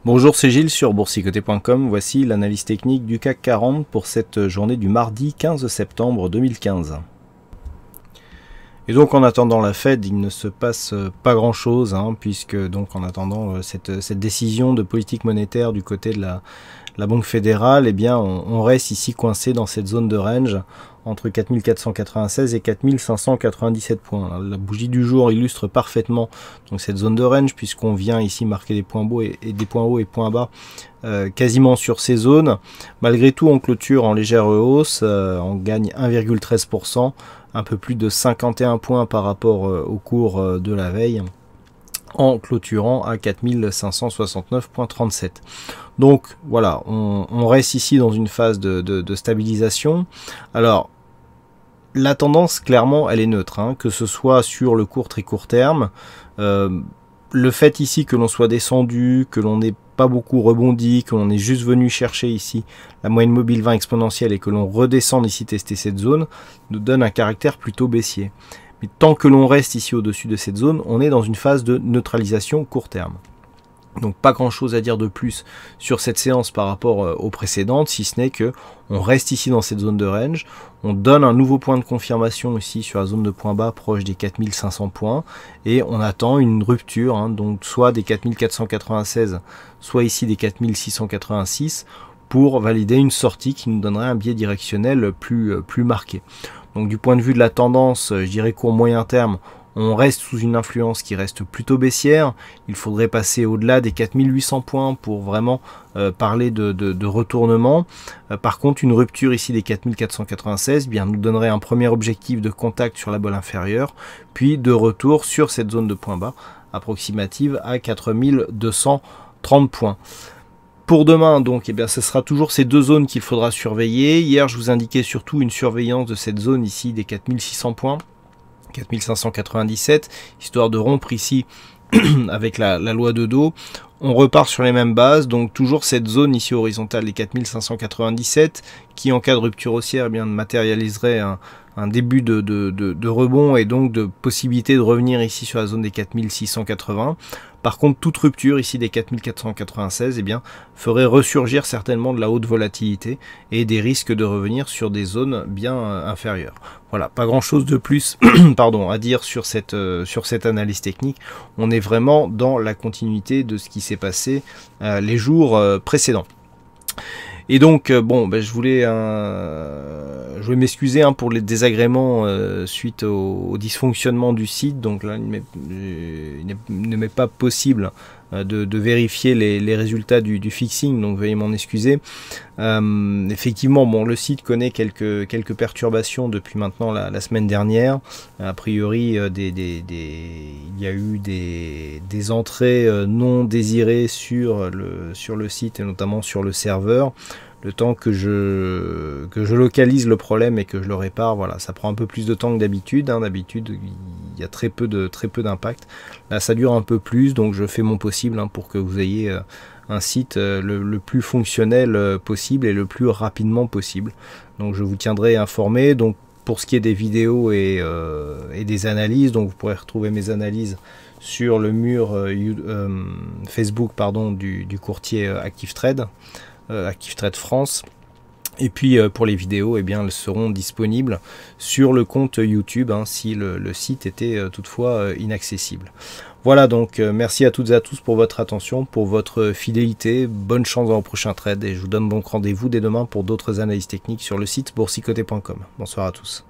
Bonjour, c'est Gilles sur boursicoté.com. Voici l'analyse technique du CAC 40 pour cette journée du mardi 15 septembre 2015. Et donc en attendant la Fed, il ne se passe pas grand-chose, puisque donc en attendant cette décision de politique monétaire du côté de la Banque fédérale, eh bien on reste ici coincé dans cette zone de range entre 4496 et 4597 points. La bougie du jour illustre parfaitement donc cette zone de range, puisqu'on vient ici marquer des points hauts et des points hauts et points bas quasiment sur ces zones. Malgré tout, on clôture en légère hausse, on gagne 1,13%, un peu plus de 51 points par rapport au cours de la veille, en clôturant à 4569,37. Donc voilà, on reste ici dans une phase de stabilisation. Alors, la tendance, clairement, elle est neutre, que ce soit sur le très court terme. Le fait ici que l'on soit descendu, que l'on n'ait pas beaucoup rebondi, que l'on est juste venu chercher ici la moyenne mobile 20 exponentielle et que l'on redescende ici tester cette zone, nous donne un caractère plutôt baissier. Mais tant que l'on reste ici au-dessus de cette zone, on est dans une phase de neutralisation court terme. Donc pas grand chose à dire de plus sur cette séance par rapport aux précédentes, si ce n'est que on reste ici dans cette zone de range, on donne un nouveau point de confirmation ici sur la zone de point bas proche des 4500 points et on attend une rupture, donc soit des 4496, soit ici des 4686 pour valider une sortie qui nous donnerait un biais directionnel plus marqué. Donc du point de vue de la tendance, je dirais court moyen terme, on reste sous une influence qui reste plutôt baissière. Il faudrait passer au-delà des 4800 points pour vraiment parler de retournement. Par contre, une rupture ici des 4496 nous donnerait un premier objectif de contact sur la bolle inférieure, puis de retour sur cette zone de point bas approximative à 4230 points. Pour demain, donc, ce sera toujours ces deux zones qu'il faudra surveiller. Hier, je vous indiquais surtout une surveillance de cette zone ici des 4600 points. 4597, histoire de rompre ici avec la loi de dos. On repart sur les mêmes bases, donc toujours cette zone ici horizontale des 4597 qui en cas de rupture haussière matérialiserait un début de rebond et donc de possibilité de revenir ici sur la zone des 4680. Par contre, toute rupture ici des 4496 ferait ressurgir certainement de la haute volatilité et des risques de revenir sur des zones bien inférieures. Voilà, pas grand chose de plus à dire sur cette analyse technique. On est vraiment dans la continuité de ce qui s'est passé les jours précédents. Et donc, je voulais m'excuser pour les désagréments suite au dysfonctionnement du site. Donc là, il ne m'est pas possible de vérifier les résultats du fixing, donc veuillez m'en excuser. Effectivement, le site connaît quelques perturbations depuis maintenant la semaine dernière. A priori, il y a eu des entrées non désirées sur le site et notamment sur le serveur. Le temps que je localise le problème et que je le répare, voilà, ça prend un peu plus de temps que d'habitude. D'habitude, il y a très peu d'impact. Là, ça dure un peu plus, donc je fais mon possible pour que vous ayez un site le plus fonctionnel possible et le plus rapidement possible. Donc je vous tiendrai informé. Donc pour ce qui est des vidéos et des analyses, donc vous pourrez retrouver mes analyses sur le mur Facebook du courtier ActiveTrade. ActiveTrade France. Et puis pour les vidéos, elles seront disponibles sur le compte YouTube si le site était toutefois inaccessible. Voilà, donc merci à toutes et à tous pour votre attention, pour votre fidélité. Bonne chance dans le prochain trade et je vous donne donc rendez-vous dès demain pour d'autres analyses techniques sur le site boursicoté.com. Bonsoir à tous.